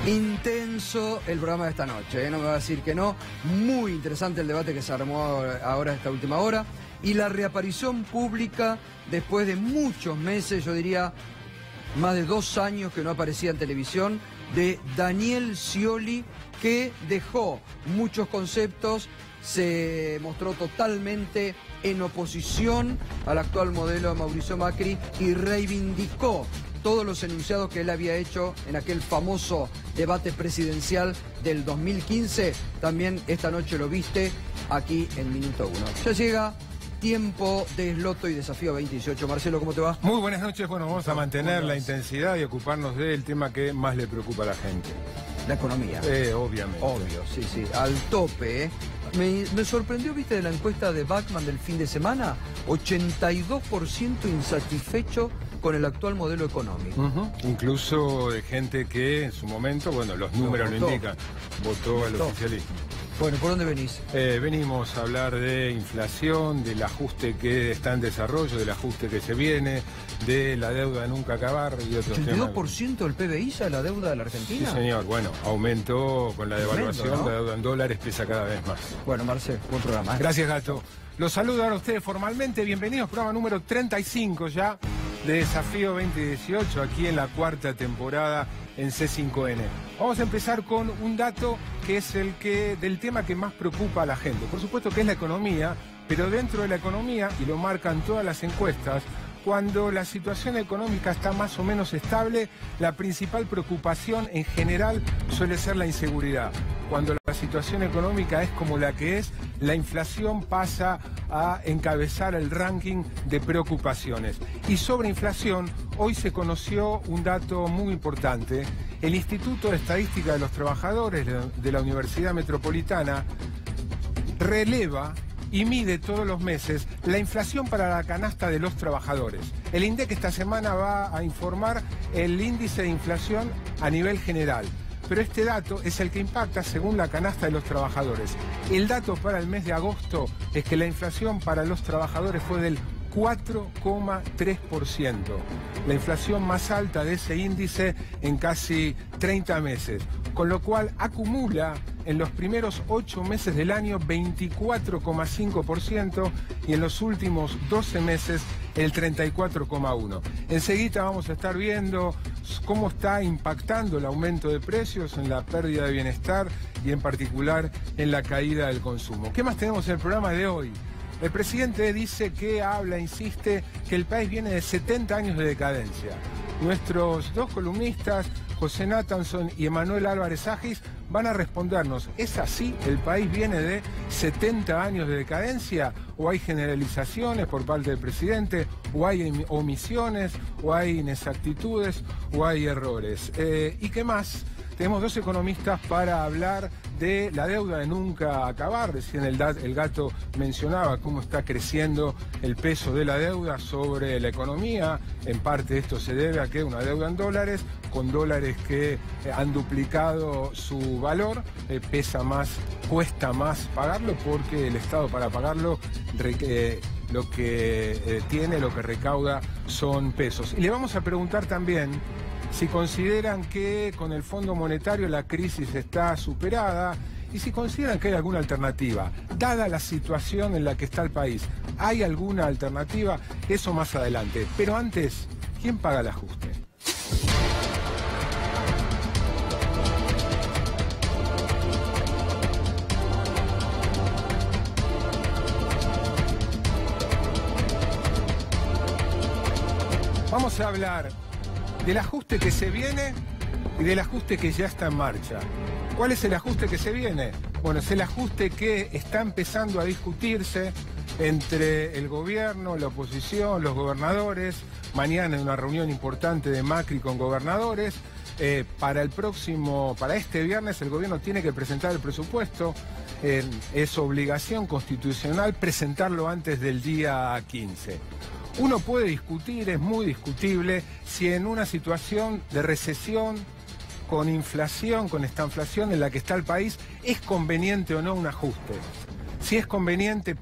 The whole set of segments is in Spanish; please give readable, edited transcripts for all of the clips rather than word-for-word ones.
Intenso el programa de esta noche, no me va a decir que no. Muy interesante el debate que se armó ahora esta última hora. Y la reaparición pública después de muchos meses, yo diría más de 2 años que no aparecía en televisión, de Daniel Scioli, que dejó muchos conceptos, se mostró totalmente en oposición al actual modelo de Mauricio Macri y reivindicó todos los enunciados que él había hecho en aquel famoso debate presidencial del 2015. También esta noche lo viste aquí en Minuto 1. Ya llega tiempo de Sloto y Desafío 2018. Marcelo, ¿cómo te va? Muy buenas noches. Bueno, vamos a mantener la intensidad y ocuparnos del tema que más le preocupa a la gente. La economía. Obviamente. Obvio, sí, sí. Al tope, ¿eh? Me sorprendió, viste, de la encuesta de Bachman del fin de semana, 82% insatisfecho con el actual modelo económico. Incluso de gente que en su momento, bueno, los números lo indican, votó al oficialismo. Bueno, ¿por dónde venís? Venimos a hablar de inflación, del ajuste que está en desarrollo, del ajuste que se viene, de la deuda de nunca acabar y otros temas. ¿82% del PBI ya la deuda de la Argentina? Sí, señor. Bueno, aumentó con la devaluación, ¿no? La deuda en dólares pesa cada vez más. Bueno, Marcel, buen programa. Gracias, Gato. Los saludo ahora a ustedes formalmente. Bienvenidos, programa número 35 ya de Desafío 2018, aquí en la 4ª temporada en C5N. Vamos a empezar con un dato que es del tema que más preocupa a la gente. Por supuesto que es la economía, pero dentro de la economía, y lo marcan todas las encuestas, cuando la situación económica está más o menos estable, la principal preocupación en general suele ser la inseguridad. Cuando la situación económica es como la que es, la inflación pasa a encabezar el ranking de preocupaciones. Y sobre inflación, hoy se conoció un dato muy importante. El Instituto de Estadística de los Trabajadores de la Universidad Metropolitana releva y mide todos los meses la inflación para la canasta de los trabajadores. El INDEC esta semana va a informar el índice de inflación a nivel general, pero este dato es el que impacta según la canasta de los trabajadores. El dato para el mes de agosto es que la inflación para los trabajadores fue del 4,3%, la inflación más alta de ese índice en casi 30 meses, con lo cual acumula en los primeros 8 meses del año 24,5% y en los últimos 12 meses el 34,1%. Enseguida vamos a estar viendo cómo está impactando el aumento de precios en la pérdida de bienestar y en particular en la caída del consumo. ¿Qué más tenemos en el programa de hoy? El presidente dice que insiste que el país viene de 70 años de decadencia. Nuestros 2 columnistas, José Nathanson y Emanuel Álvarez Agis, van a respondernos, ¿es así? ¿El país viene de 70 años de decadencia? ¿O hay generalizaciones por parte del presidente? ¿O hay omisiones? ¿O hay inexactitudes? ¿O hay errores? ¿Y qué más? Tenemos 2 economistas para hablar de la deuda de nunca acabar. Recién el Gato mencionaba cómo está creciendo el peso de la deuda sobre la economía. En parte esto se debe a que una deuda en dólares, con dólares que han duplicado su valor, pesa más, cuesta más pagarlo, porque el Estado para pagarlo lo que recauda son pesos. Y le vamos a preguntar también si consideran que con el Fondo Monetario la crisis está superada y si consideran que hay alguna alternativa. Dada la situación en la que está el país, ¿hay alguna alternativa? Eso más adelante. Pero antes, ¿quién paga el ajuste? Vamos a hablar del ajuste que se viene y del ajuste que ya está en marcha. ¿Cuál es el ajuste que se viene? Bueno, es el ajuste que está empezando a discutirse entre el gobierno, la oposición, los gobernadores. Mañana hay una reunión importante de Macri con gobernadores. Para este viernes el gobierno tiene que presentar el presupuesto. Es obligación constitucional presentarlo antes del día 15. Uno puede discutir, es muy discutible, si en una situación de recesión, con inflación, con esta inflación en la que está el país, es conveniente o no un ajuste. si es conveniente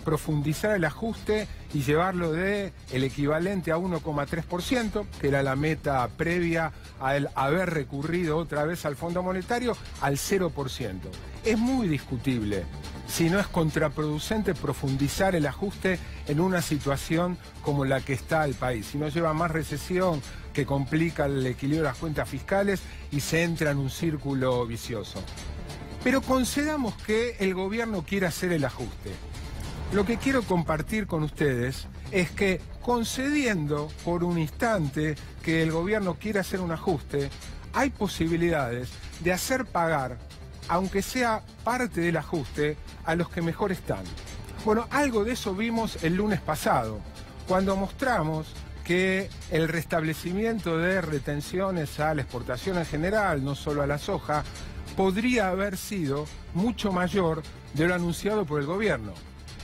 profundizar el ajuste y llevarlo de el equivalente a 1,3%, que era la meta previa al haber recurrido otra vez al Fondo Monetario, al 0%. Es muy discutible si no es contraproducente profundizar el ajuste en una situación como la que está el país, si no lleva más recesión que complica el equilibrio de las cuentas fiscales y se entra en un círculo vicioso. Pero concedamos que el gobierno quiera hacer el ajuste. Lo que quiero compartir con ustedes es que, concediendo por un instante que el gobierno quiera hacer un ajuste, hay posibilidades de hacer pagar, aunque sea parte del ajuste, a los que mejor están. Bueno, algo de eso vimos el lunes pasado, cuando mostramos que el restablecimiento de retenciones a la exportación en general, no solo a la soja, podría haber sido mucho mayor de lo anunciado por el gobierno.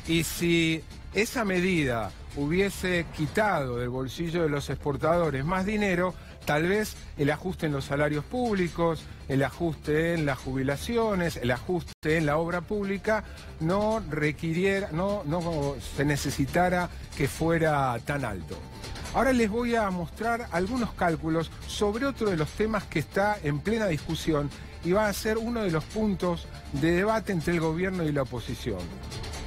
Y si esa medida hubiese quitado del bolsillo de los exportadores más dinero, tal vez el ajuste en los salarios públicos, el ajuste en las jubilaciones, el ajuste en la obra pública no se necesitara que fuera tan alto. Ahora les voy a mostrar algunos cálculos sobre otro de los temas que está en plena discusión y va a ser uno de los puntos de debate entre el gobierno y la oposición.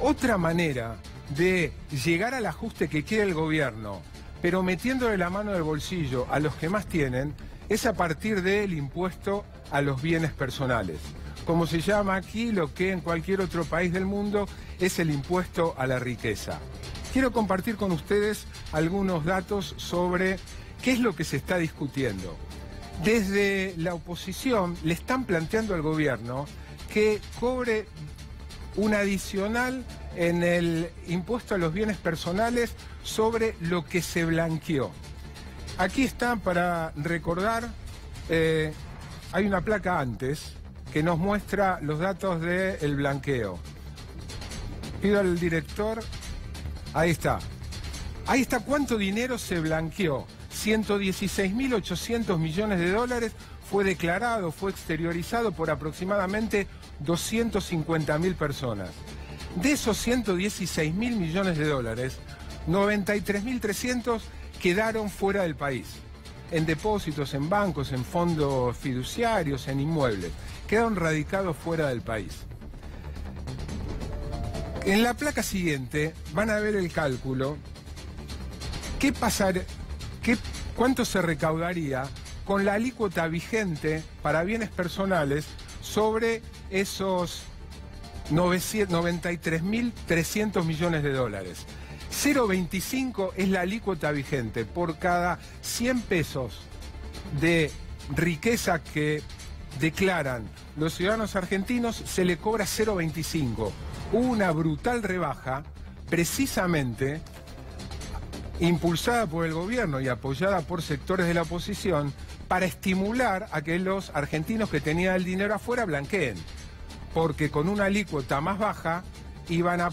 Otra manera de llegar al ajuste que quiere el gobierno, pero metiéndole la mano del bolsillo a los que más tienen, es a partir del impuesto a los bienes personales. Como se llama aquí, lo que en cualquier otro país del mundo es el impuesto a la riqueza. Quiero compartir con ustedes algunos datos sobre qué es lo que se está discutiendo. Desde la oposición le están planteando al gobierno que cobre un adicional en el impuesto a los bienes personales sobre lo que se blanqueó. Aquí está para recordar, hay una placa antes que nos muestra los datos del blanqueo. Pido al director, ahí está. Ahí está cuánto dinero se blanqueó. 116.800 millones de dólares fue declarado, fue exteriorizado por aproximadamente 250.000 personas. De esos 116.000 millones de dólares, 93.300 quedaron fuera del país, en depósitos, en bancos, en fondos fiduciarios, en inmuebles. Quedaron radicados fuera del país. En la placa siguiente van a ver el cálculo. ¿Cuánto se recaudaría con la alícuota vigente para bienes personales sobre esos 93.300 millones de dólares? 0,25 es la alícuota vigente. Por cada 100 pesos de riqueza que declaran los ciudadanos argentinos, se le cobra 0,25. Hubo una brutal rebaja, precisamente impulsada por el gobierno y apoyada por sectores de la oposición, para estimular a que los argentinos que tenían el dinero afuera blanqueen, porque con una alícuota más baja van a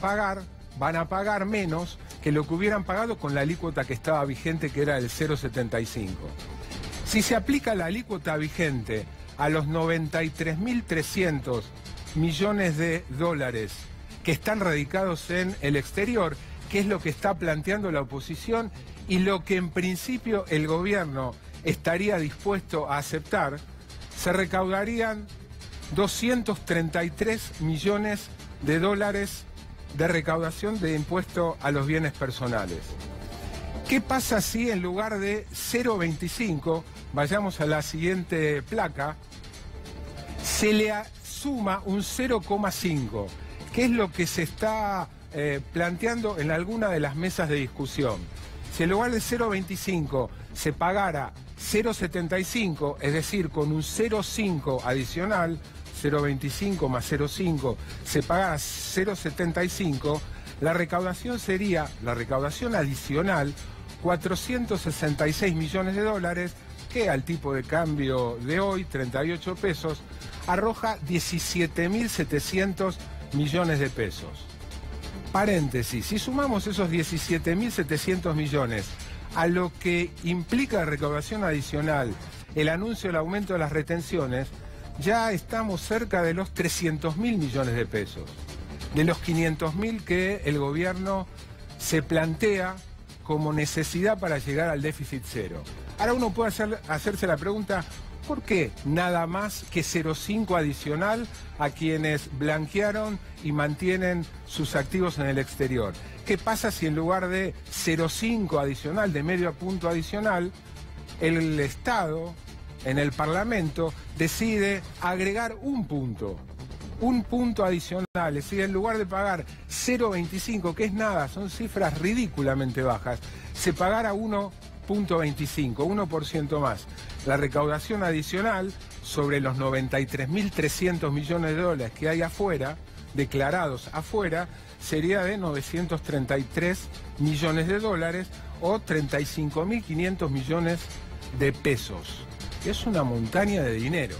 pagar menos que lo que hubieran pagado con la alícuota que estaba vigente, que era el 0,75. Si se aplica la alícuota vigente a los 93.300 millones de dólares que están radicados en el exterior, que es lo que está planteando la oposición y lo que en principio el gobierno estaría dispuesto a aceptar, se recaudarían 233 millones de dólares de recaudación de impuesto a los bienes personales. ¿Qué pasa si en lugar de 0,25, vayamos a la siguiente placa, se le suma un 0,5, que es lo que se está planteando en alguna de las mesas de discusión? Si en lugar de 0,25 se pagara 0,75, es decir, con un 0,5 adicional, 0,25 más 0,5, se pagara 0,75, la recaudación sería, la recaudación adicional, 466 millones de dólares, que al tipo de cambio de hoy, 38 pesos, arroja 17.700 millones de pesos. Paréntesis, si sumamos esos 17.700 millones a lo que implica la recaudación adicional, el anuncio del aumento de las retenciones, ya estamos cerca de los 300.000 millones de pesos. de los 500.000 que el gobierno se plantea como necesidad para llegar al déficit cero. Ahora uno puede hacerse la pregunta, ¿por qué nada más que 0,5 adicional a quienes blanquearon y mantienen sus activos en el exterior? ¿Qué pasa si en lugar de 0,5 adicional, de medio punto adicional, el Estado, en el Parlamento, decide agregar un punto adicional? Es decir, en lugar de pagar 0,25, que es nada, son cifras ridículamente bajas, se pagara 1,25, 1% más. La recaudación adicional sobre los 93.300 millones de dólares que hay afuera, declarados afuera, sería de 933 millones de dólares o 35.500 millones de pesos. Es una montaña de dinero.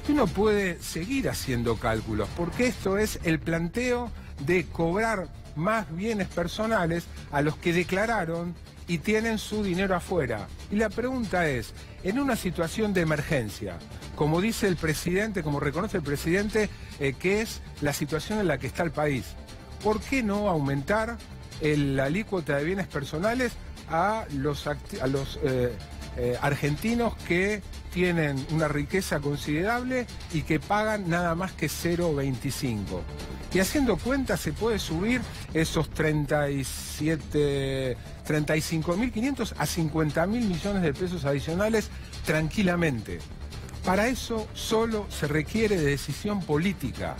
Uno puede seguir haciendo cálculos, porque esto es el planteo de cobrar más bienes personales a los que declararon y tienen su dinero afuera. Y la pregunta es, en una situación de emergencia, como dice el presidente, como reconoce el presidente, que es la situación en la que está el país, ¿por qué no aumentar la alícuota de bienes personales a los argentinos que tienen una riqueza considerable y que pagan nada más que 0,25? Y haciendo cuenta se puede subir esos 35.500 a 50.000 millones de pesos adicionales tranquilamente. Para eso solo se requiere de decisión política.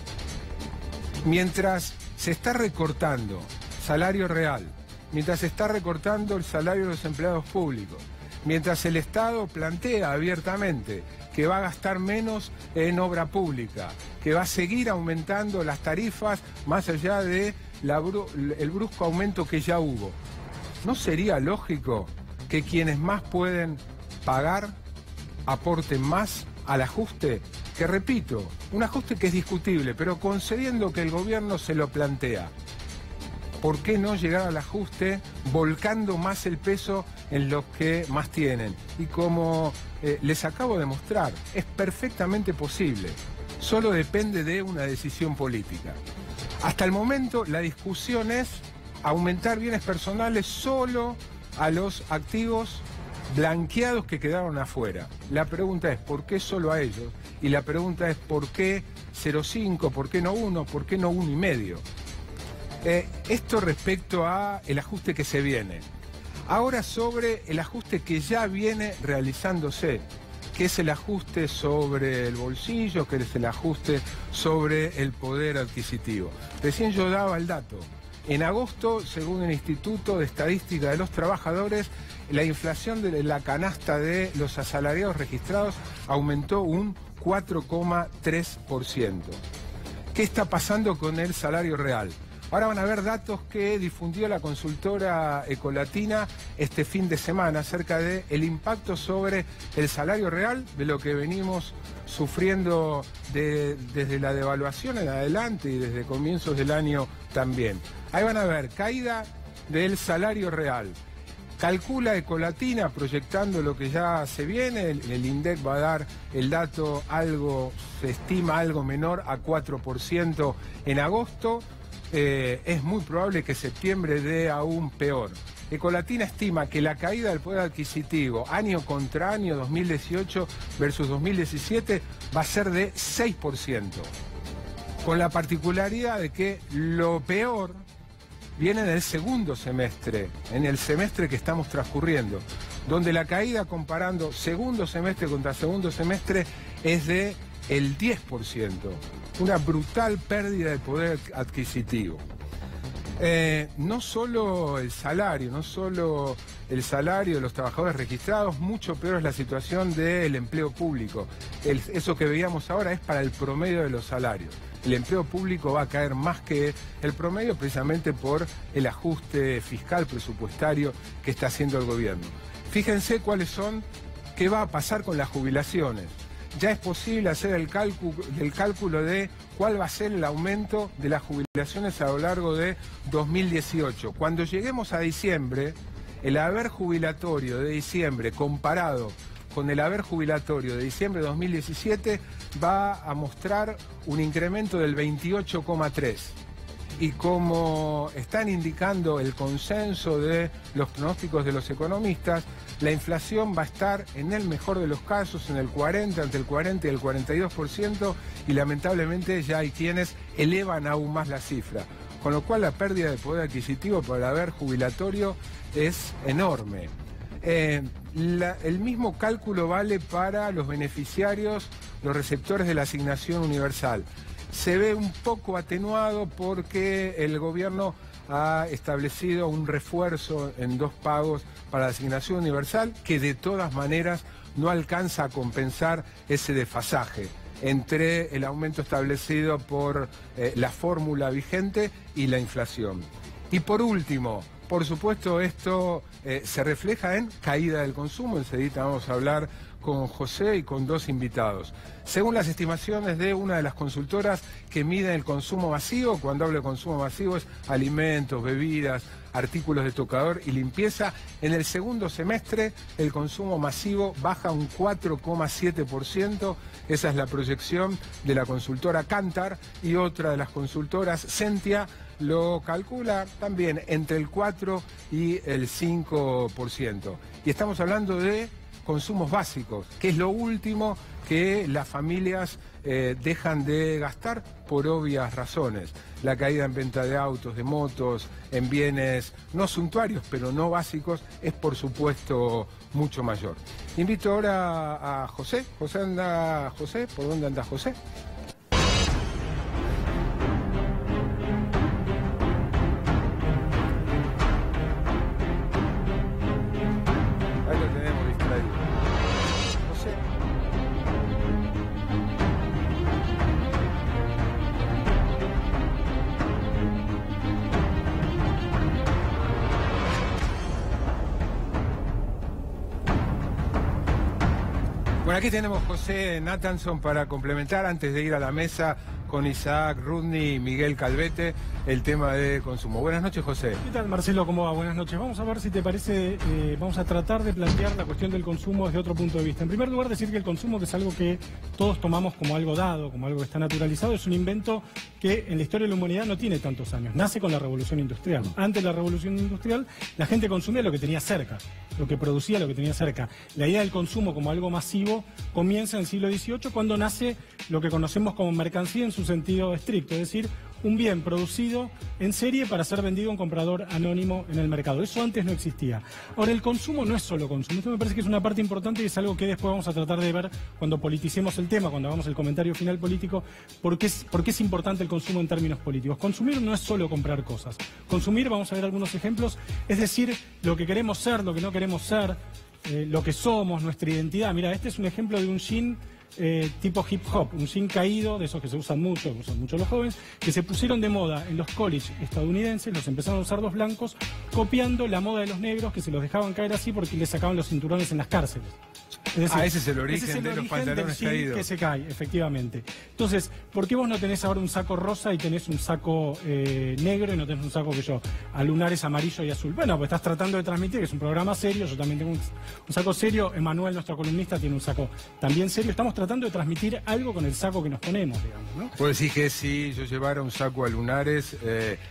Mientras se está recortando salario real, mientras se está recortando el salario de los empleados públicos, mientras el Estado plantea abiertamente que va a gastar menos en obra pública, que va a seguir aumentando las tarifas más allá de el brusco aumento que ya hubo, ¿no sería lógico que quienes más pueden pagar aporten más al ajuste? Que repito, un ajuste que es discutible, pero concediendo que el gobierno se lo plantea. ¿Por qué no llegar al ajuste volcando más el peso en los que más tienen? Y como les acabo de mostrar, es perfectamente posible. Solo depende de una decisión política. Hasta el momento la discusión es aumentar bienes personales solo a los activos blanqueados que quedaron afuera. La pregunta es ¿por qué solo a ellos? Y la pregunta es ¿por qué 0,5? ¿Por qué no 1? ¿Por qué no 1,5? Esto respecto a el ajuste que se viene. Ahora sobre el ajuste que ya viene realizándose, que es el ajuste sobre el bolsillo, que es el ajuste sobre el poder adquisitivo. Recién yo daba el dato. En agosto, según el Instituto de Estadística de los Trabajadores, la inflación de la canasta de los asalariados registrados aumentó un 4,3%. ¿Qué está pasando con el salario real? Ahora van a ver datos que difundió la consultora Ecolatina este fin de semana acerca del impacto sobre el salario real de lo que venimos sufriendo desde la devaluación en adelante y desde comienzos del año también. Ahí van a ver caída del salario real. Calcula Ecolatina, proyectando lo que ya se viene, el INDEC va a dar el dato se estima algo menor a 4% en agosto. Es muy probable que septiembre dé aún peor. Ecolatina estima que la caída del poder adquisitivo año contra año 2018 versus 2017 va a ser de 6%, con la particularidad de que lo peor viene en el segundo semestre, en el semestre que estamos transcurriendo, donde la caída comparando segundo semestre contra segundo semestre es de el 10%, una brutal pérdida de poder adquisitivo. No solo el salario de los trabajadores registrados, mucho peor es la situación del empleo público. Eso que veíamos ahora es para el promedio de los salarios. El empleo público va a caer más que el promedio precisamente por el ajuste fiscal presupuestario que está haciendo el gobierno. Fíjense qué va a pasar con las jubilaciones. Ya es posible hacer el cálculo de cuál va a ser el aumento de las jubilaciones a lo largo de 2018. Cuando lleguemos a diciembre, el haber jubilatorio de diciembre comparado con el haber jubilatorio de diciembre de 2017 va a mostrar un incremento del 28,3%. y como están indicando el consenso de los pronósticos de los economistas, la inflación va a estar, en el mejor de los casos, en el 40, entre el 40 y el 42%, y lamentablemente ya hay quienes elevan aún más la cifra. Con lo cual la pérdida de poder adquisitivo para el haber jubilatorio es enorme. El mismo cálculo vale para los beneficiarios, los receptores de la asignación universal. Se ve un poco atenuado porque el gobierno ha establecido un refuerzo en 2 pagos para la asignación universal que de todas maneras no alcanza a compensar ese desfasaje entre el aumento establecido por la fórmula vigente y la inflación. Y por último, por supuesto, esto se refleja en caída del consumo. Enseguida vamos a hablar con José y con 2 invitados. Según las estimaciones de una de las consultoras que miden el consumo masivo, cuando hablo de consumo masivo es alimentos, bebidas, artículos de tocador y limpieza, en el segundo semestre el consumo masivo baja un 4,7%. Esa es la proyección de la consultora Kantar, y otra de las consultoras, Sentia, lo calcula también entre el 4 y el 5%. Y estamos hablando de consumos básicos, que es lo último que las familias dejan de gastar por obvias razones. La caída en venta de autos, de motos, en bienes no suntuarios, pero no básicos, es por supuesto mucho mayor. Invito ahora a José. José, ¿por dónde anda José? Bueno, aquí tenemos José Nathanson para complementar, antes de ir a la mesa con Isaac Rudny y Miguel Calvete, el tema de consumo. Buenas noches, José. ¿Qué tal, Marcelo? ¿Cómo va? Buenas noches. Vamos a ver si te parece, vamos a tratar de plantear la cuestión del consumo desde otro punto de vista. En primer lugar, decir que el consumo, que es algo que todos tomamos como algo dado, como algo que está naturalizado, es un invento que en la historia de la humanidad no tiene tantos años. Nace con la Revolución Industrial. Antes de la Revolución Industrial, la gente consumía lo que tenía cerca, lo que producía, lo que tenía cerca. La idea del consumo como algo masivo comienza en el siglo XVIII, cuando nace lo que conocemos como mercancía en su sentido estricto, es decir, un bien producido en serie para ser vendido a un comprador anónimo en el mercado. Eso antes no existía. Ahora, el consumo no es solo consumo. Esto me parece que es una parte importante y es algo que después vamos a tratar de ver cuando politicemos el tema, cuando hagamos el comentario final político, por qué es importante el consumo en términos políticos. Consumir no es solo comprar cosas. Consumir, vamos a ver algunos ejemplos, es decir, lo que queremos ser, lo que no queremos ser, lo que somos, nuestra identidad. Mira, este es un ejemplo de un jean tipo hip hop, un jean caído, de esos que se usan mucho los jóvenes, que se pusieron de moda en los colleges estadounidenses, los empezaron a usar los blancos, copiando la moda de los negros, que se los dejaban caer así porque les sacaban los cinturones en las cárceles. Es decir, ese es el origen de los pantalones caídos. Que se cae, efectivamente. Entonces, ¿por qué vos no tenés ahora un saco rosa y tenés un saco negro y no tenés un saco a lunares amarillo y azul? Bueno, pues estás tratando de transmitir, que es un programa serio, yo también tengo un saco serio, Emanuel, nuestro columnista, tiene un saco también serio. Estamos tratando de transmitir algo con el saco que nos ponemos, digamos, ¿no? Puedo decir que si yo llevara un saco a lunares,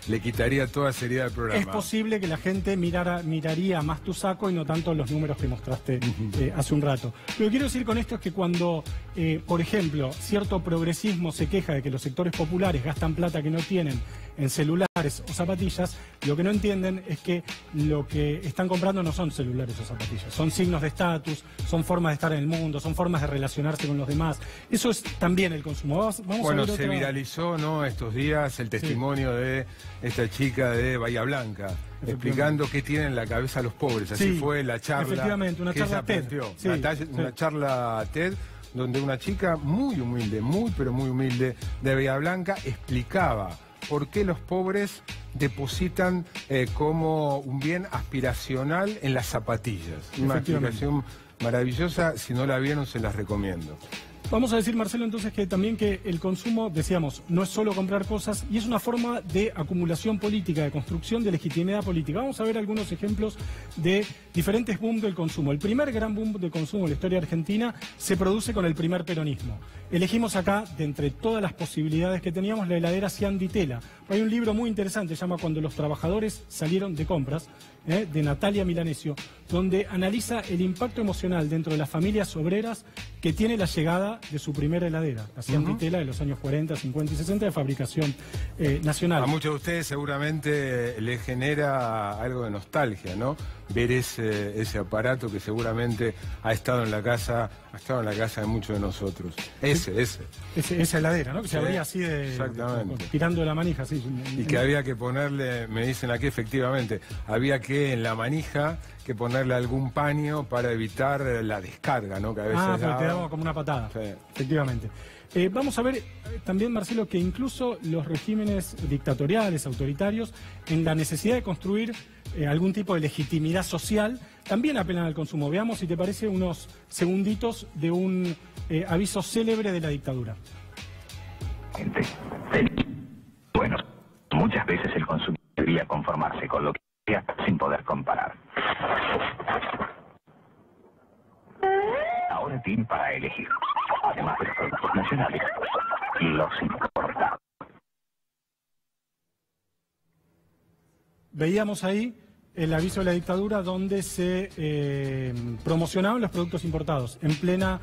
le quitaría toda seriedad al programa. Es posible que la gente miraría más tu saco y no tanto los números que mostraste hace un rato. Lo que quiero decir con esto es que cuando, por ejemplo, cierto progresismo se queja de que los sectores populares gastan plata que no tienen en celulares o zapatillas, lo que no entienden es que lo que están comprando no son celulares o zapatillas, son signos de estatus, son formas de estar en el mundo, son formas de relacionarse con los demás. Eso es también el consumo. Bueno, se viralizó, ¿no?, estos días el testimonio de esta chica de Bahía Blanca, explicando qué tienen en la cabeza los pobres. Así fue la charla. Efectivamente, una charla TED. Una charla TED, donde una chica muy humilde, pero muy humilde, de Bahía Blanca, explicaba por qué los pobres depositan como un bien aspiracional en las zapatillas. Una explicación maravillosa, si no la vieron se las recomiendo. Vamos a decir, Marcelo, entonces que también que el consumo, decíamos, no es solo comprar cosas y es una forma de acumulación política, de construcción de legitimidad política. Vamos a ver algunos ejemplos de diferentes booms del consumo. El primer gran boom de consumo en la historia argentina se produce con el primer peronismo. Elegimos acá, de entre todas las posibilidades que teníamos, la heladera Cian Di Tella. Hay un libro muy interesante, se llama Cuando los trabajadores salieron de compras, de Natalia Milanesio, donde analiza el impacto emocional dentro de las familias obreras que tiene la llegada de su primera heladera, la Cian Di Tella de los años 40, 50 y 60 de fabricación nacional. A muchos de ustedes seguramente les genera algo de nostalgia, ¿no? Ver ese aparato que seguramente ha estado en la casa de muchos de nosotros. Esa heladera, ¿no? Que se abría así exactamente, tirando de la manija, así. Y que había que ponerle, me dicen aquí efectivamente, había que en la manija que ponerle algún paño para evitar la descarga, ¿no? Que a veces porque te daba como una patada, sí. Efectivamente. Vamos a ver también, Marcelo, que incluso los regímenes dictatoriales, autoritarios, en la necesidad de construir algún tipo de legitimidad social, también apelan al consumo. Veamos, si te parece, unos segunditos de un aviso célebre de la dictadura. Bueno, muchas veces el consumidor debía conformarse con lo que quería sin poder comparar. Ahora tiene para elegir, además de los productos nacionales y los importados. Veíamos ahí el aviso de la dictadura donde se promocionaban los productos importados en plena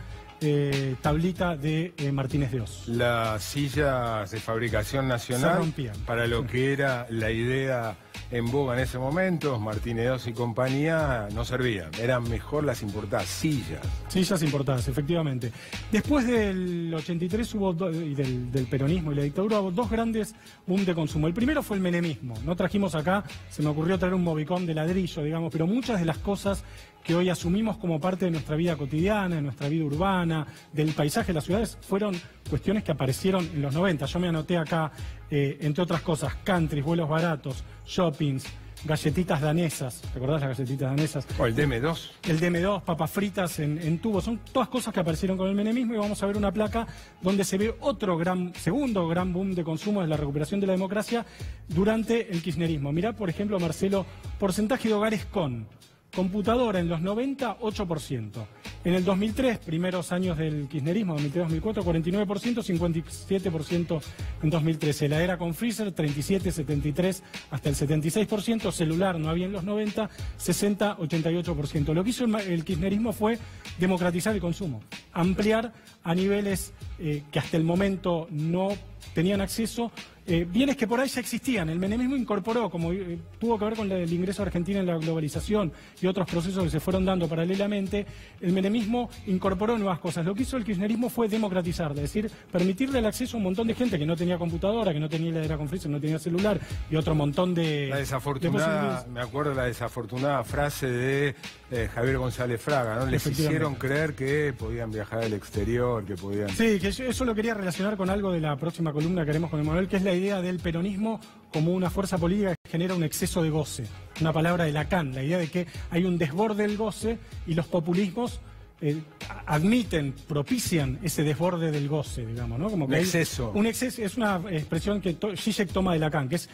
tablita de Martínez de Oz. Las sillas de fabricación nacional, se rompían, para lo que era la idea en boga en ese momento, Martínez de Oz y compañía, no servían. Eran mejor las importadas, sillas. Sillas importadas, efectivamente. Después del 83 y del peronismo y la dictadura hubo dos grandes boom de consumo. El primero fue el menemismo. No trajimos acá, se me ocurrió traer un movicón de ladrillo, digamos, pero muchas de las cosas que hoy asumimos como parte de nuestra vida cotidiana, de nuestra vida urbana, del paisaje de las ciudades, fueron cuestiones que aparecieron en los 90. Yo me anoté acá, entre otras cosas, countries, vuelos baratos, shoppings, galletitas danesas. ¿Te acordás las galletitas danesas? O el DM2. El DM2, papas fritas en tubos. Son todas cosas que aparecieron con el menemismo, y vamos a ver una placa donde se ve otro segundo gran boom de consumo, de la recuperación de la democracia durante el kirchnerismo. Mirá, por ejemplo, Marcelo, porcentaje de hogares con computadora en los 90, 8%. En el 2003, primeros años del kirchnerismo, 2003-2004, 49%, 57% en 2013. Heladera con freezer, 37, 73, hasta el 76%. Celular no había en los 90, 60, 88%. Lo que hizo el kirchnerismo fue democratizar el consumo, ampliar a niveles que hasta el momento no tenían acceso, bienes que por ahí ya existían. El menemismo incorporó, como tuvo que ver con el ingreso de Argentina en la globalización y otros procesos que se fueron dando paralelamente, el menemismo incorporó nuevas cosas. Lo que hizo el kirchnerismo fue democratizar, es decir, permitirle el acceso a un montón de gente que no tenía computadora, que no tenía heladera con freezer, no tenía celular y otro montón de... La desafortunada, me acuerdo la desafortunada frase de Javier González Fraga, ¿no? Les hicieron creer que podían viajar al exterior, que podían... Sí, que eso lo quería relacionar con algo de la próxima columna que haremos con Emanuel, que es la idea del peronismo como una fuerza política que genera un exceso de goce. Una palabra de Lacan, la idea de que hay un desborde del goce y los populismos admiten, propician ese desborde del goce, digamos, ¿no? Como que exceso. Un exceso es una expresión que Zizek toma de Lacan, que es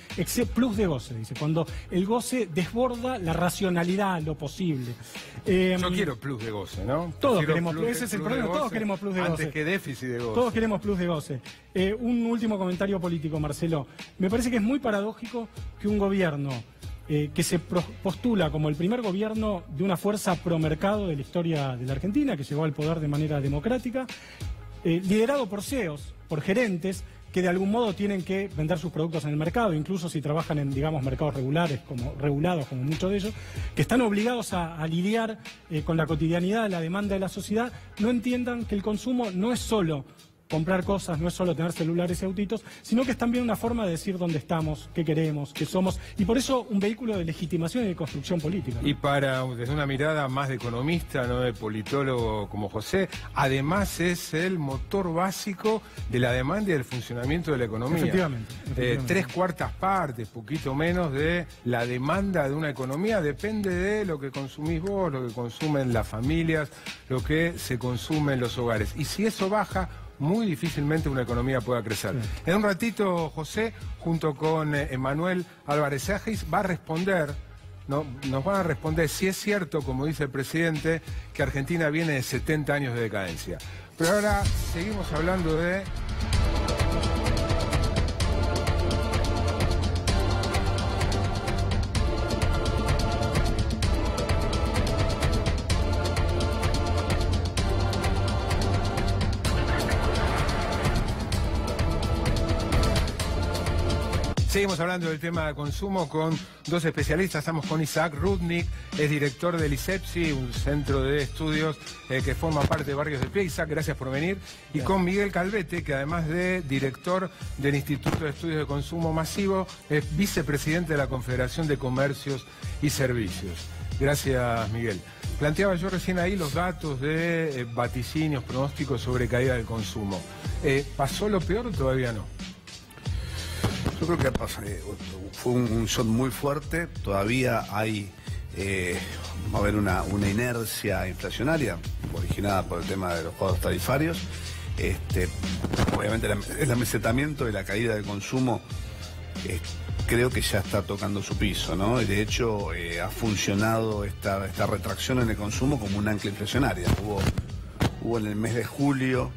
plus de goce, dice, cuando el goce desborda la racionalidad, lo posible. Yo quiero plus de goce, ¿no? Todos queremos plus, ese es el problema, todos queremos plus de goce. Antes que déficit de goce. Todos queremos plus de goce. Un último comentario político, Marcelo. Me parece que es muy paradójico que un gobierno que se postula como el primer gobierno de una fuerza promercado de la historia de la Argentina, que llegó al poder de manera democrática, liderado por CEOs, por gerentes, que de algún modo tienen que vender sus productos en el mercado, incluso si trabajan en, digamos, mercados regulados, como muchos de ellos, que están obligados a lidiar con la cotidianidad, la demanda de la sociedad, no entiendan que el consumo no es solo comprar cosas, no es solo tener celulares y autitos, sino que es también una forma de decir dónde estamos, qué queremos, qué somos, y por eso un vehículo de legitimación y de construcción política, ¿no? Y desde una mirada más de economista, no de politólogo como José, además es el motor básico de la demanda y del funcionamiento de la economía. Efectivamente. 3/4 partes, poquito menos, de la demanda de una economía depende de lo que consumís vos, lo que consumen las familias, lo que se consume en los hogares. Y si eso baja, muy difícilmente una economía pueda crecer. Sí. En un ratito, José, junto con Emanuel Álvarez Agis, va a responder, nos van a responder si es cierto, como dice el presidente, que Argentina viene de 70 años de decadencia. Pero ahora seguimos hablando de... Seguimos hablando del tema de consumo con dos especialistas. Estamos con Isaac Rudnick, es director del ISEPSI, un centro de estudios que forma parte de Barrios del Pie. Isaac, gracias por venir. Y con Miguel Calvete, que además de director del Instituto de Estudios de Consumo Masivo, es vicepresidente de la Confederación de Comercios y Servicios. Gracias, Miguel. Planteaba yo recién ahí los datos de vaticinios, pronósticos sobre caída del consumo. ¿Pasó lo peor o todavía no? Yo creo que fue un shock muy fuerte, todavía hay, va a haber una inercia inflacionaria originada por el tema de los cuadros tarifarios. Obviamente el amesetamiento y la caída del consumo creo que ya está tocando su piso, ¿no? Y de hecho ha funcionado esta retracción en el consumo como un ancla inflacionaria. Hubo en el mes de julio,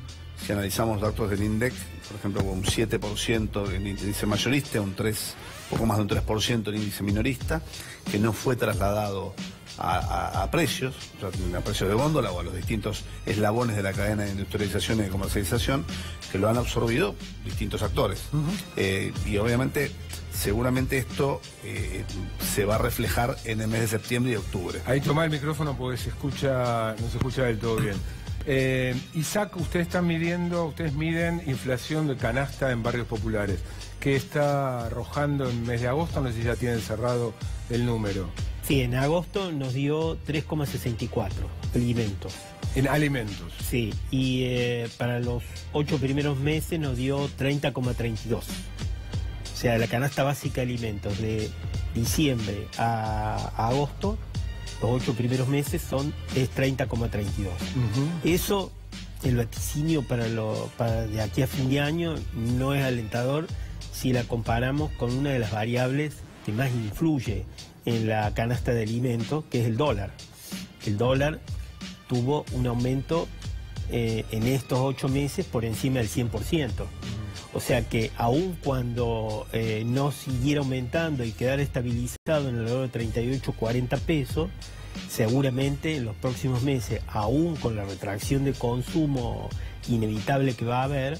si analizamos datos del INDEC, por ejemplo, hubo un 7% en índice mayorista, poco más de un 3% en índice minorista, que no fue trasladado a precios, o sea, a precios de góndola o a los distintos eslabones de la cadena de industrialización y de comercialización, que lo han absorbido distintos actores. Y obviamente, seguramente esto se va a reflejar en el mes de septiembre y octubre. Ahí toma el micrófono porque no se escucha del todo bien. Isaac, ustedes miden inflación de canasta en barrios populares. ¿Qué está arrojando en mes de agosto? No sé si ya tienen cerrado el número. Sí, en agosto nos dio 3,64 alimentos. ¿En alimentos? Sí, y para los 8 primeros meses nos dio 30,32. O sea, la canasta básica de alimentos de diciembre a agosto, los 8 primeros meses es 30,32. Eso, el vaticinio para de aquí a fin de año no es alentador si la comparamos con una de las variables que más influye en la canasta de alimentos, que es el dólar. El dólar tuvo un aumento en estos 8 meses por encima del 100%. O sea que aun cuando no siguiera aumentando y quedara estabilizado en el valor de 38, 40 pesos, seguramente en los próximos meses, aún con la retracción de consumo inevitable que va a haber,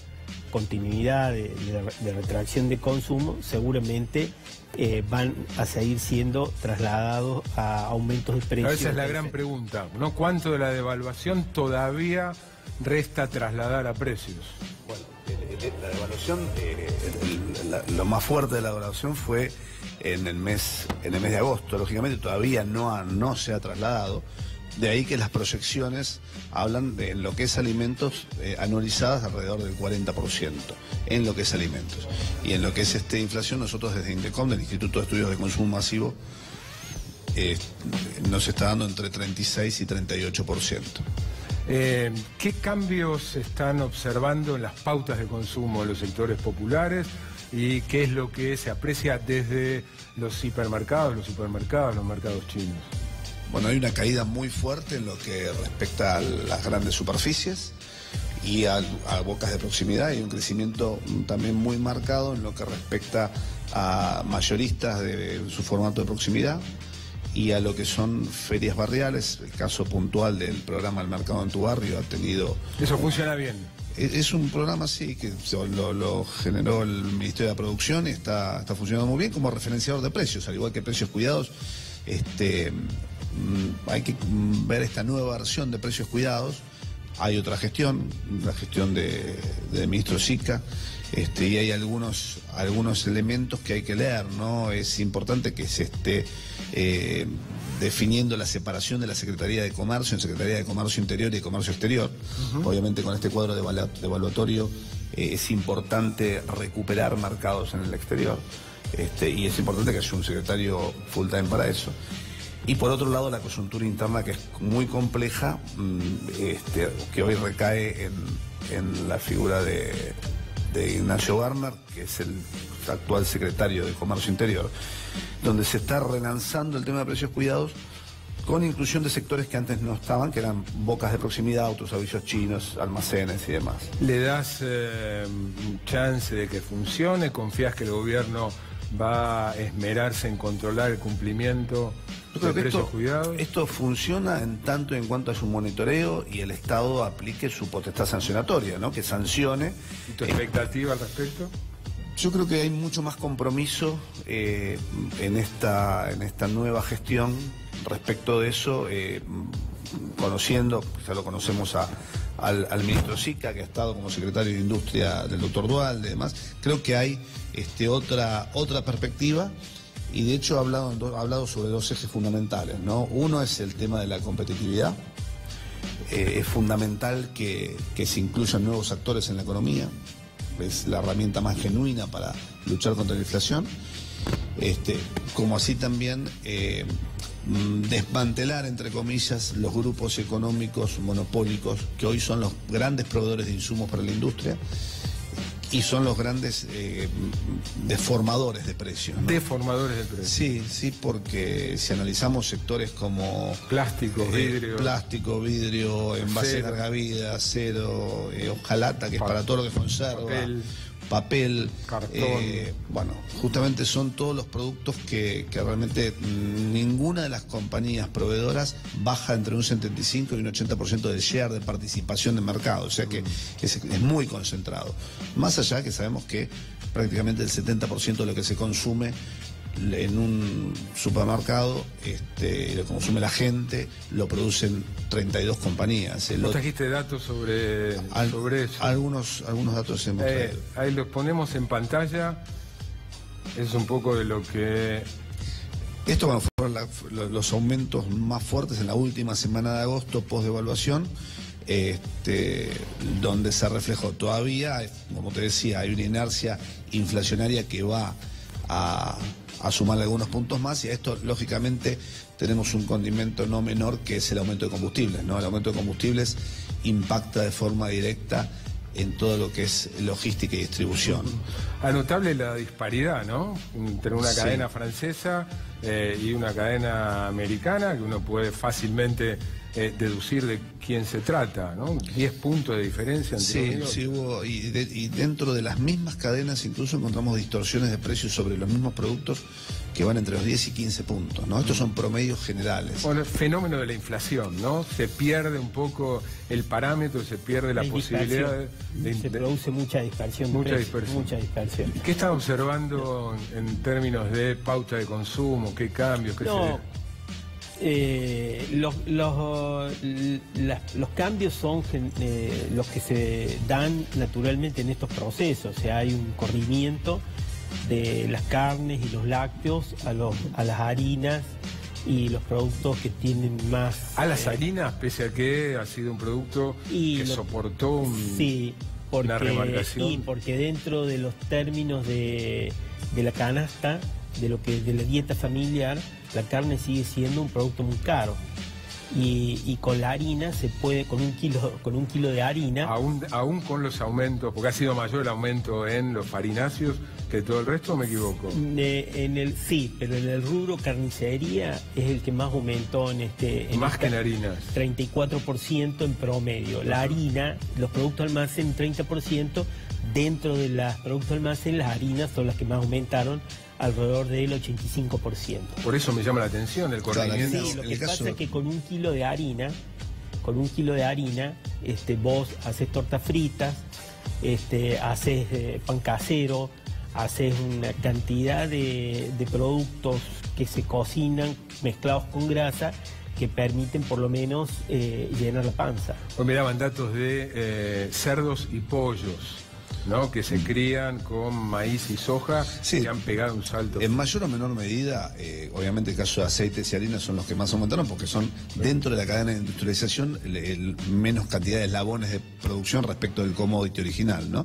continuidad de retracción de consumo, seguramente van a seguir siendo trasladados a aumentos de precios. Esa es la gran pregunta, ¿no? ¿Cuánto de la devaluación todavía resta trasladar a precios? Bueno, la devaluación, lo más fuerte de la devaluación fue en el mes de agosto. Lógicamente todavía no se ha trasladado. De ahí que las proyecciones hablan de en lo que es alimentos anualizadas alrededor del 40% en lo que es alimentos. Y en lo que es inflación, nosotros desde INDECOM, del Instituto de Estudios de Consumo Masivo, nos está dando entre 36 y 38%. ¿Qué cambios se están observando en las pautas de consumo de los sectores populares y qué es lo que se aprecia desde los hipermercados, los mercados chinos? Bueno, hay una caída muy fuerte en lo que respecta a las grandes superficies y a bocas de proximidad, y un crecimiento también muy marcado en lo que respecta a mayoristas de su formato de proximidad y a lo que son ferias barriales. El caso puntual del programa El Mercado en tu Barrio ha tenido... ¿Eso funciona bien? Es un programa, sí, que lo generó el Ministerio de la Producción y está funcionando muy bien como referenciador de precios, al igual que Precios Cuidados. Hay que ver esta nueva versión de Precios Cuidados hay otra gestión, la gestión del ministro Sica, y hay algunos elementos que hay que leer, ¿no? Es importante que se esté definiendo la separación de la Secretaría de Comercio en Secretaría de Comercio Interior y de Comercio Exterior. Obviamente con este cuadro devaluatorio es importante recuperar mercados en el exterior, y es importante que haya un secretario full time para eso. Y por otro lado la coyuntura interna, que es muy compleja, que hoy recae en la figura de Ignacio Barner, que es el actual secretario de Comercio Interior, donde se está relanzando el tema de precios cuidados con inclusión de sectores que antes no estaban, que eran bocas de proximidad, autoservicios chinos, almacenes y demás. ¿Le das chance de que funcione? ¿Confías que el gobierno va a esmerarse en controlar el cumplimiento de precios cuidados? Esto funciona en tanto y en cuanto es un monitoreo y el Estado aplique su potestad sancionatoria, ¿no? Que sancione. ¿Y tu expectativa al respecto? Yo creo que hay mucho más compromiso en esta nueva gestión respecto de eso, conociendo, ya lo conocemos al ministro Sica, que ha estado como secretario de Industria del doctor Duhalde y demás. Creo que hay otra perspectiva, y de hecho ha hablado sobre dos ejes fundamentales, ¿no? Uno es el tema de la competitividad. Es fundamental que se incluyan nuevos actores en la economía. Es la herramienta más genuina para luchar contra la inflación, como así también desmantelar, entre comillas, los grupos económicos monopólicos que hoy son los grandes proveedores de insumos para la industria y son los grandes deformadores de precios, ¿no? Deformadores de precios. Sí, porque si analizamos sectores como plástico, vidrio, envases larga vida, acero, hojalata, que es para todo lo que conserva, papel, cartón. Bueno, justamente son todos los productos que realmente ninguna de las compañías proveedoras baja entre un 75 y un 80% del share de participación de mercado, o sea que es muy concentrado. Más allá que sabemos que prácticamente el 70% de lo que se consume en un supermercado, lo consume la gente, lo producen 32 compañías. ¿Vos trajiste datos sobre eso? Algunos datos hemos traído. Ahí los ponemos en pantalla. Es un poco de lo que... Esto fueron los aumentos más fuertes en la última semana de agosto, post-devaluación, donde se reflejó todavía, como te decía, hay una inercia inflacionaria que va a sumarle algunos puntos más, y a esto lógicamente tenemos un condimento no menor, que es el aumento de combustibles, ¿no? El aumento de combustibles impacta de forma directa en todo lo que es logística y distribución. Notable la disparidad, ¿no? Entre una cadena francesa y una cadena americana, que uno puede fácilmente deducir de quién se trata, ¿no? 10 puntos de diferencia entre sí hubo, y dentro de las mismas cadenas incluso encontramos distorsiones de precios sobre los mismos productos que van entre los 10 y 15 puntos, ¿no? Estos son promedios generales. Bueno, el fenómeno de la inflación, ¿no? Se pierde un poco el parámetro, se pierde la posibilidad se produce mucha dispersión. Mucha dispersión. ¿Qué está observando en términos de pauta de consumo? ¿Qué cambios? Los cambios son los que se dan naturalmente en estos procesos. O sea, hay un corrimiento de las carnes y los lácteos a las harinas y los productos que tienen más... A las harinas, pese a que ha sido un producto que soportó una remarcación. Sí, porque dentro de los términos de la canasta, de la dieta familiar, la carne sigue siendo un producto muy caro. Y con la harina se puede, con un kilo de harina... Aún con los aumentos, porque ha sido mayor el aumento en los farináceos que todo el resto, ¿o me equivoco? Sí, pero en el rubro carnicería es el que más aumentó más que en harinas. 34% en promedio. La harina, los productos almacén 30%, dentro de los productos almacén las harinas son las que más aumentaron, alrededor del 85%. Por eso me llama la atención el corrimiento. Sí, lo que pasa es que con un kilo de harina, vos haces tortas fritas, haces pan casero, haces una cantidad de productos que se cocinan mezclados con grasa, que permiten por lo menos llenar la panza. Pues miraban datos de cerdos y pollos, ¿no? Que se crían con maíz y soja, Sí. que han pegado un salto. En mayor o menor medida, obviamente el caso de aceites y harinas son los que más aumentaron porque son dentro de la cadena de industrialización menos cantidad de eslabones de producción respecto del commodity original, ¿no?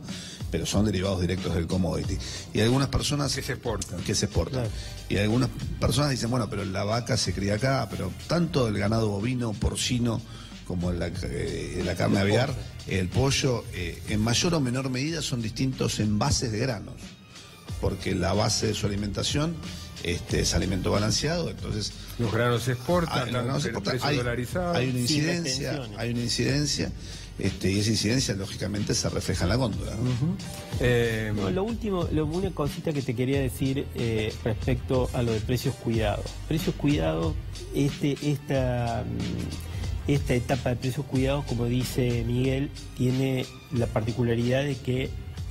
Pero son derivados directos del commodity. Y algunas personas Que se exportan. Claro. Y algunas personas dicen, bueno, pero la vaca se cría acá, pero tanto el ganado bovino, porcino, como la carne aviar, el pollo, en mayor o menor medida son distintos envases de granos, porque la base de su alimentación es alimento balanceado, entonces Los granos se exportan, los granos se pero exportan, precios dolarizados. hay una Sin incidencia, retenciones. y esa incidencia lógicamente se refleja en la góndola, ¿no? No, lo último, una cosita que te quería decir respecto a lo de precios cuidados. Precios cuidados, esta etapa de precios cuidados, como dice Miguel, tiene la particularidad de que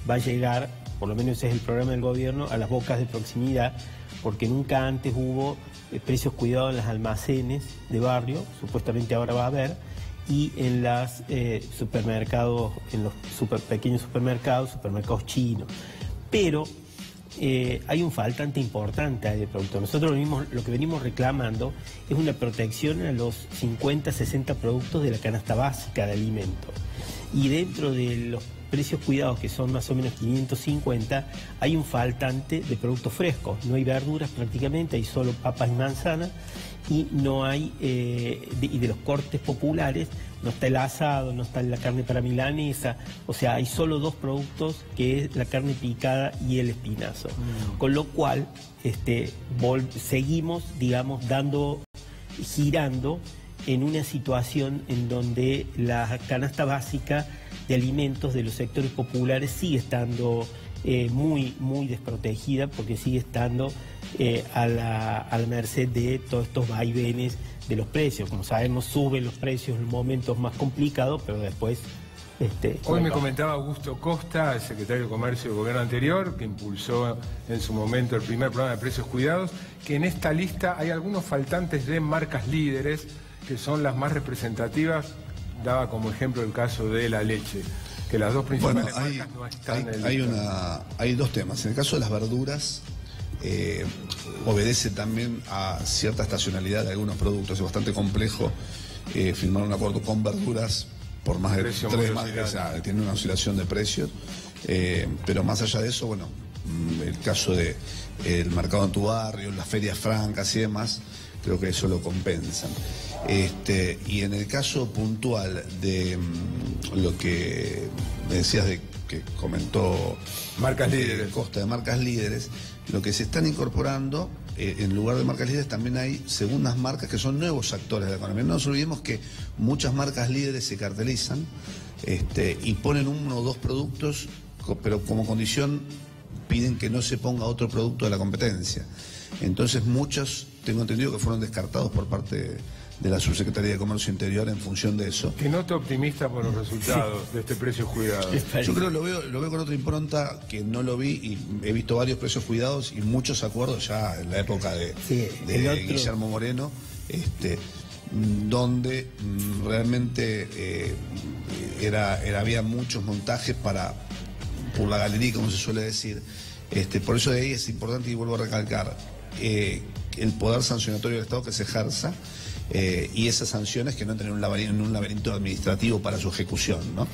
va a llegar, por lo menos ese es el programa del gobierno, a las bocas de proximidad, porque nunca antes hubo precios cuidados en los almacenes de barrio, supuestamente ahora va a haber, y en los supermercados, en los pequeños supermercados chinos. Pero hay un faltante importante de productos. Nosotros lo que venimos reclamando es una protección a los 50, 60 productos de la canasta básica de alimentos. Y dentro de los precios cuidados, que son más o menos 550, hay un faltante de productos frescos. No hay verduras prácticamente, hay solo papas y manzanas, y no hay, y de los cortes populares, no está el asado, no está la carne para milanesa, o sea, hay solo dos productos, que es la carne picada y el espinazo. Con lo cual, seguimos, digamos, girando en una situación en donde la canasta básica de alimentos de los sectores populares sigue estando muy, muy desprotegida, porque sigue estando a la merced de todos estos vaivenes de los precios. Como sabemos, suben los precios en momentos más complicados, pero después... Hoy me comentaba Augusto Costa, el secretario de Comercio del gobierno anterior, que impulsó en su momento el primer programa de precios cuidados, que en esta lista hay algunos faltantes de marcas líderes, que son las más representativas. Daba como ejemplo el caso de la leche, que las dos principales marcas no están en el listado. Hay dos temas. En el caso de las verduras, obedece también a cierta estacionalidad de algunos productos. Es bastante complejo firmar un acuerdo con verduras por más de Precio 3 muy meses. O sea, tiene una oscilación de precios. Pero más allá de eso, bueno, el caso de el mercado en tu barrio, las ferias francas y demás, creo que eso lo compensan. Y en el caso puntual de lo que me decías de que comentó Marcas líderes. Costa, de marcas líderes, lo que se están incorporando, en lugar de marcas líderes también hay segundas marcas que son nuevos actores de la economía. No nos olvidemos que muchas marcas líderes se cartelizan y ponen uno o dos productos, pero como condición piden que no se ponga otro producto de la competencia. Entonces muchos, tengo entendido, que fueron descartados por parte de la Subsecretaría de Comercio Interior en función de eso. Que no te optimista por los resultados de este precio cuidado. Yo creo que lo veo con otra impronta, que no lo vi, y he visto varios precios cuidados y muchos acuerdos ya en la época de Guillermo Moreno, donde realmente había muchos montajes por la galería, como se suele decir. Por eso de ahí es importante, y vuelvo a recalcar, el poder sancionatorio del Estado que se ejerza, y esas sanciones que no entren en un laberinto administrativo para su ejecución, ¿no?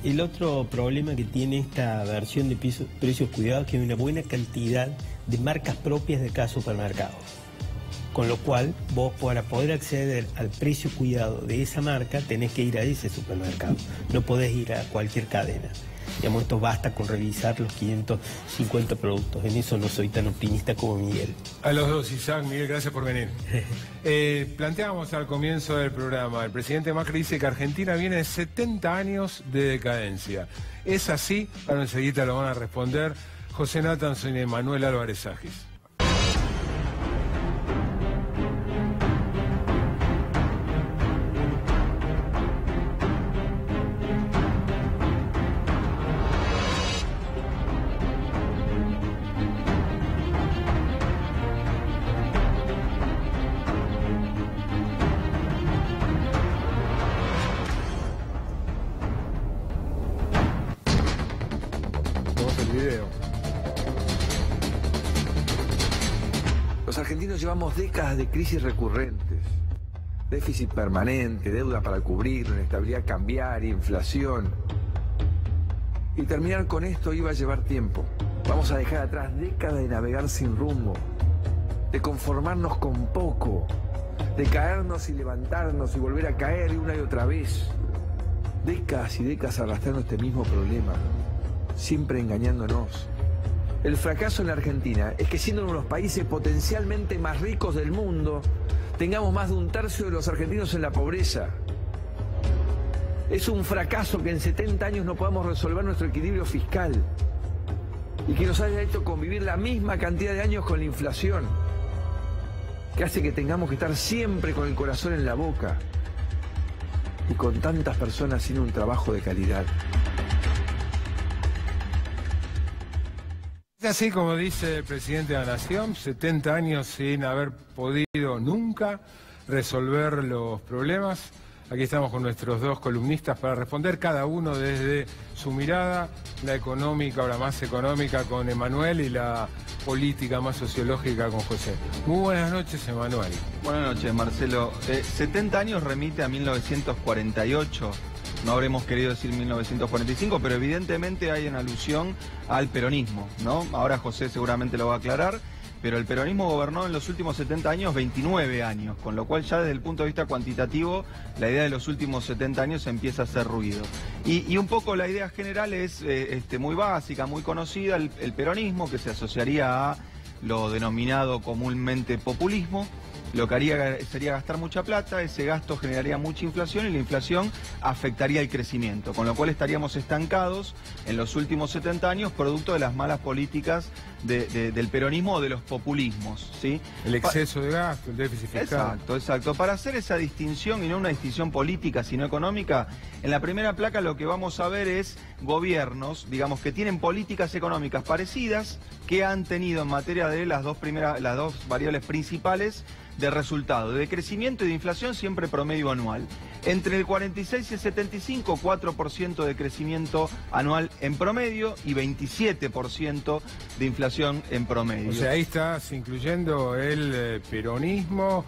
El otro problema que tiene esta versión de precios cuidados es que hay una buena cantidad de marcas propias de cada supermercado. Con lo cual, vos para poder acceder al precio cuidado de esa marca, tenés que ir a ese supermercado. No podés ir a cualquier cadena. Digamos, esto basta con revisar los 550 productos. En eso no soy tan optimista como Miguel. A los dos, Isaac, Miguel, gracias por venir. Planteábamos al comienzo del programa, el presidente Macri dice que Argentina viene de 70 años de decadencia. ¿Es así? Ahora enseguida lo van a responder José Nathanson y Manuel Álvarez Agis. video. Los argentinos llevamos décadas de crisis recurrentes, déficit permanente, deuda para cubrir, inestabilidad cambiaria, inflación. Y terminar con esto iba a llevar tiempo. Vamos a dejar atrás décadas de navegar sin rumbo, de conformarnos con poco, de caernos y levantarnos y volver a caer una y otra vez. Décadas y décadas arrastrando este mismo problema, siempre engañándonos. El fracaso en la Argentina es que siendo uno de los países potencialmente más ricos del mundo, tengamos más de un tercio de los argentinos en la pobreza. Es un fracaso que en 70 años no podamos resolver nuestro equilibrio fiscal y que nos haya hecho convivir la misma cantidad de años con la inflación, que hace que tengamos que estar siempre con el corazón en la boca y con tantas personas sin un trabajo de calidad. Es así como dice el presidente de la Nación, 70 años sin haber podido nunca resolver los problemas. Aquí estamos con nuestros dos columnistas para responder cada uno desde su mirada, la económica o la más económica con Emanuel y la política más sociológica con José. Muy buenas noches, Emanuel. Buenas noches, Marcelo. 70 años remite a 1948. No habremos querido decir 1945, pero evidentemente hay una alusión al peronismo, ¿no? Ahora José seguramente lo va a aclarar, pero el peronismo gobernó en los últimos 70 años 29 años, con lo cual ya desde el punto de vista cuantitativo la idea de los últimos 70 años empieza a hacer ruido. Y un poco la idea general es muy básica, muy conocida, el peronismo, que se asociaría a lo denominado comúnmente populismo. Lo que haría sería gastar mucha plata, ese gasto generaría mucha inflación y la inflación afectaría el crecimiento, con lo cual estaríamos estancados en los últimos 70 años producto de las malas políticas del peronismo o de los populismos, ¿sí? El exceso de gasto, el déficit fiscal. Exacto. Para hacer esa distinción, y no una distinción política, sino económica, en la primera placa lo que vamos a ver es gobiernos, digamos, que tienen políticas económicas parecidas, que han tenido en materia de las dos variables principales de resultado, de crecimiento y de inflación, siempre promedio anual. Entre el 46 y el 75, 4% de crecimiento anual en promedio y 27% de inflación en promedio. O sea, ahí estás incluyendo el peronismo,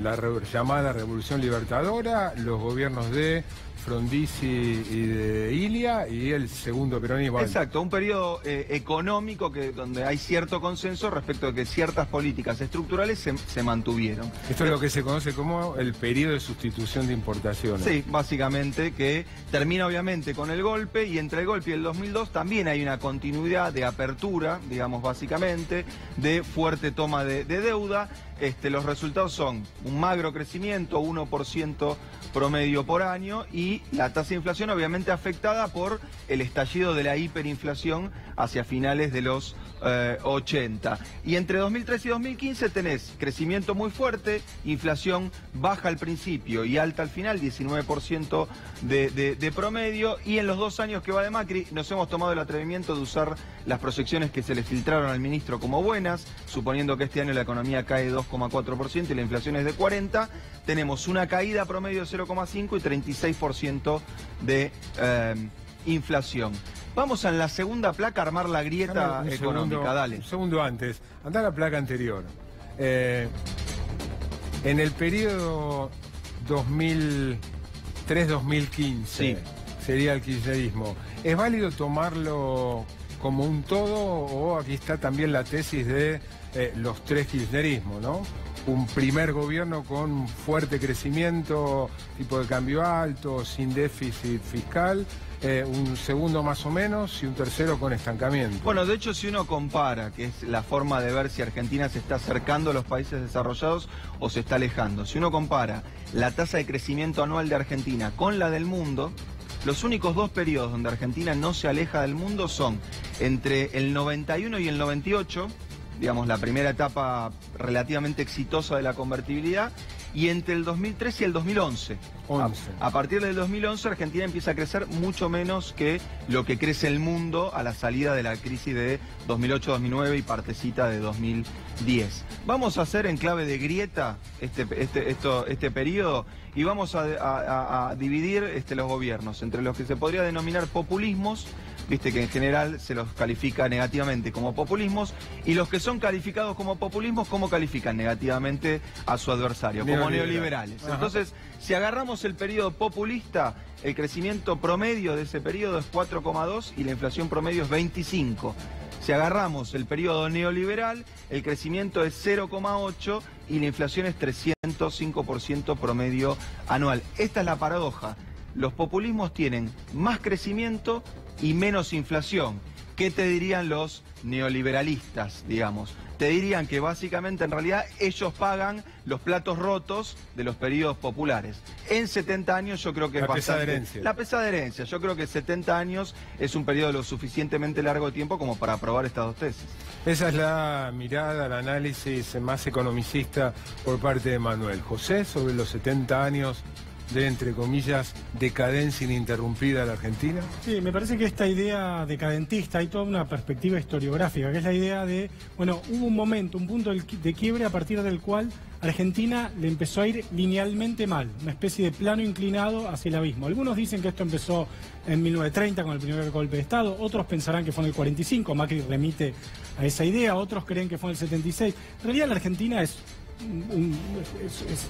la llamada Revolución Libertadora, los gobiernos de Frondizi y de Ilia y el segundo peronismo. Exacto, un periodo económico donde hay cierto consenso respecto de que ciertas políticas estructurales se mantuvieron. Esto es lo que se conoce como el periodo de sustitución de importaciones. Sí, básicamente, que termina obviamente con el golpe, y entre el golpe y el 2002 también hay una continuidad de apertura, digamos básicamente, de fuerte toma de deuda. Los resultados son un magro crecimiento, 1% promedio por año, y la tasa de inflación obviamente afectada por el estallido de la hiperinflación hacia finales de los 80. Y entre 2003 y 2015 tenés crecimiento muy fuerte, inflación baja al principio y alta al final, 19% de promedio, y en los 2 años que va de Macri nos hemos tomado el atrevimiento de usar las proyecciones que se le filtraron al ministro como buenas, suponiendo que este año la economía cae 2,4% y la inflación es de 40%, tenemos una caída promedio de 0,5 y 36% de inflación. Vamos a en la segunda placa a armar la grieta económica, dale. Un segundo antes, anda a la placa anterior. En el periodo 2003-2015, sí, sería el kirchnerismo. ¿Es válido tomarlo como un todo, o aquí está también la tesis de los tres kirchnerismos, ¿no? Un primer gobierno con fuerte crecimiento, tipo de cambio alto, sin déficit fiscal, un segundo más o menos y un tercero con estancamiento. Bueno, de hecho, si uno compara, que es la forma de ver si Argentina se está acercando a los países desarrollados o se está alejando, si uno compara la tasa de crecimiento anual de Argentina con la del mundo, los únicos 2 periodos donde Argentina no se aleja del mundo son entre el 91 y el 98, digamos la primera etapa relativamente exitosa de la convertibilidad, y entre el 2003 y el 2011. A partir del 2011 Argentina empieza a crecer mucho menos que lo que crece el mundo a la salida de la crisis de 2008-2009 y partecita de 2010. Vamos a hacer en clave de grieta este periodo y vamos a dividir los gobiernos entre los que se podría denominar populismos, viste que en general se los califica negativamente como populismos, y los que son calificados como populismos, ¿cómo califican negativamente a su adversario? Como neoliberales. Entonces, si agarramos el periodo populista, el crecimiento promedio de ese periodo es 4,2 y la inflación promedio es 25. Si agarramos el periodo neoliberal, el crecimiento es 0,8 y la inflación es 305% promedio anual. Esta es la paradoja. Los populismos tienen más crecimiento y menos inflación. ¿Qué te dirían los neoliberalistas, digamos? Te dirían que básicamente en realidad ellos pagan los platos rotos de los periodos populares. En 70 años yo creo que es bastante... herencia. La pesada herencia. Yo creo que 70 años es un periodo lo suficientemente largo de tiempo como para aprobar estas dos tesis. Esa es la mirada, el análisis más economicista por parte de Manuel José sobre los 70 años de, entre comillas, decadencia ininterrumpida de la Argentina. Sí, me parece que esta idea decadentista, hay toda una perspectiva historiográfica, que es la idea de, bueno, hubo un momento, un punto de quiebre a partir del cual Argentina le empezó a ir linealmente mal, una especie de plano inclinado hacia el abismo. Algunos dicen que esto empezó en 1930 con el primer golpe de Estado, otros pensarán que fue en el 45, Macri remite a esa idea, otros creen que fue en el 76. En realidad la Argentina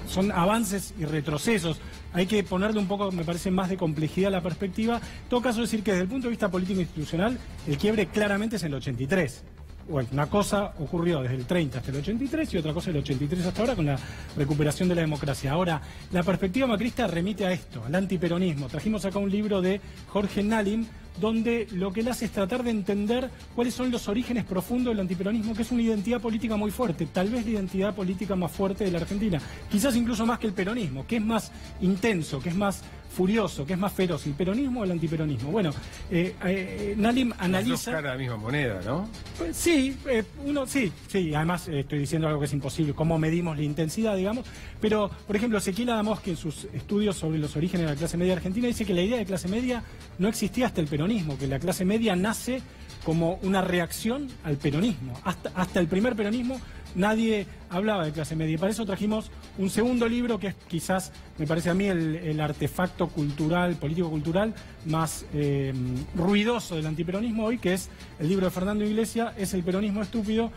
son avances y retrocesos. Hay que ponerle un poco, me parece, más de complejidad a la perspectiva. En todo caso, decir que desde el punto de vista político institucional, el quiebre claramente es en el 83. Bueno, una cosa ocurrió desde el 30 hasta el 83 y otra cosa del 83 hasta ahora con la recuperación de la democracia. Ahora, la perspectiva macrista remite a esto, al antiperonismo. Trajimos acá un libro de Jorge Nalin, donde lo que él hace es tratar de entender cuáles son los orígenes profundos del antiperonismo, que es una identidad política muy fuerte, tal vez la identidad política más fuerte de la Argentina, quizás incluso más que el peronismo, que es más intenso, que es más furioso, que es más feroz, el peronismo o el antiperonismo. Bueno, Nalin analiza... Las dos caras de la misma moneda, ¿no? Pues, sí, además estoy diciendo algo que es imposible, cómo medimos la intensidad, digamos, pero, por ejemplo, Ezequiel Adamowski en sus estudios sobre los orígenes de la clase media argentina dice que la idea de clase media no existía hasta el peronismo, que la clase media nace como una reacción al peronismo. Hasta el primer peronismo nadie hablaba de clase media. Y para eso trajimos un segundo libro que es quizás, me parece a mí, el artefacto cultural, político-cultural más ruidoso del antiperonismo hoy, que es el libro de Fernando Iglesias, Es el peronismo estúpido,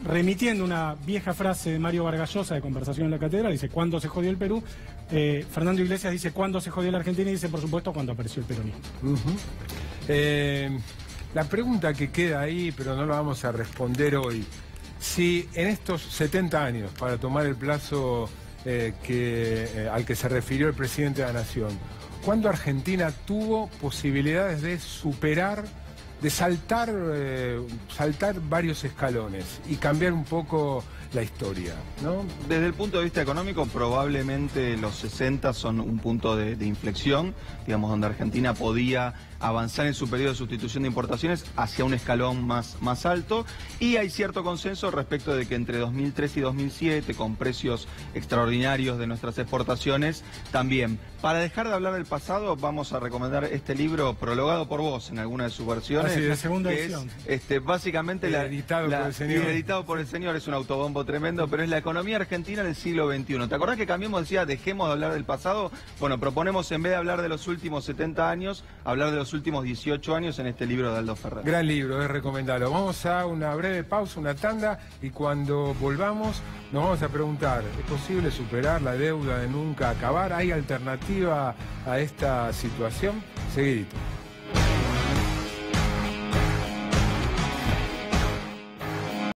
remitiendo una vieja frase de Mario Vargas Llosa de Conversación en la Catedral, dice, ¿cuándo se jodió el Perú? Fernando Iglesias dice, ¿cuándo se jodió la Argentina? Y dice, por supuesto, cuando apareció el peronismo. La pregunta que queda ahí, pero no la vamos a responder hoy, si en estos 70 años, para tomar el plazo al que se refirió el presidente de la Nación, ¿cuándo Argentina tuvo posibilidades de superar, de saltar varios escalones y cambiar un poco la historia, ¿no? Desde el punto de vista económico, probablemente los 60 son un punto de inflexión, digamos, donde Argentina podía avanzar en su periodo de sustitución de importaciones hacia un escalón más alto, y hay cierto consenso respecto de que entre 2003 y 2007, con precios extraordinarios de nuestras exportaciones, también. Para dejar de hablar del pasado, vamos a recomendar este libro prologado por vos en alguna de sus versiones. Así, la segunda edición. Es básicamente editado por el señor. Editado por el señor, es un autobombo tremendo, pero es la economía argentina del siglo XXI. ¿Te acordás que cambiamos, decía, dejemos de hablar del pasado? Bueno, proponemos, en vez de hablar de los últimos 70 años, hablar de los últimos 18 años en este libro de Aldo Ferrer. Gran libro, es recomendarlo. Vamos a una breve pausa, una tanda, y cuando volvamos nos vamos a preguntar, ¿es posible superar la deuda de nunca acabar? ¿Hay alternativa a esta situación? Seguidito.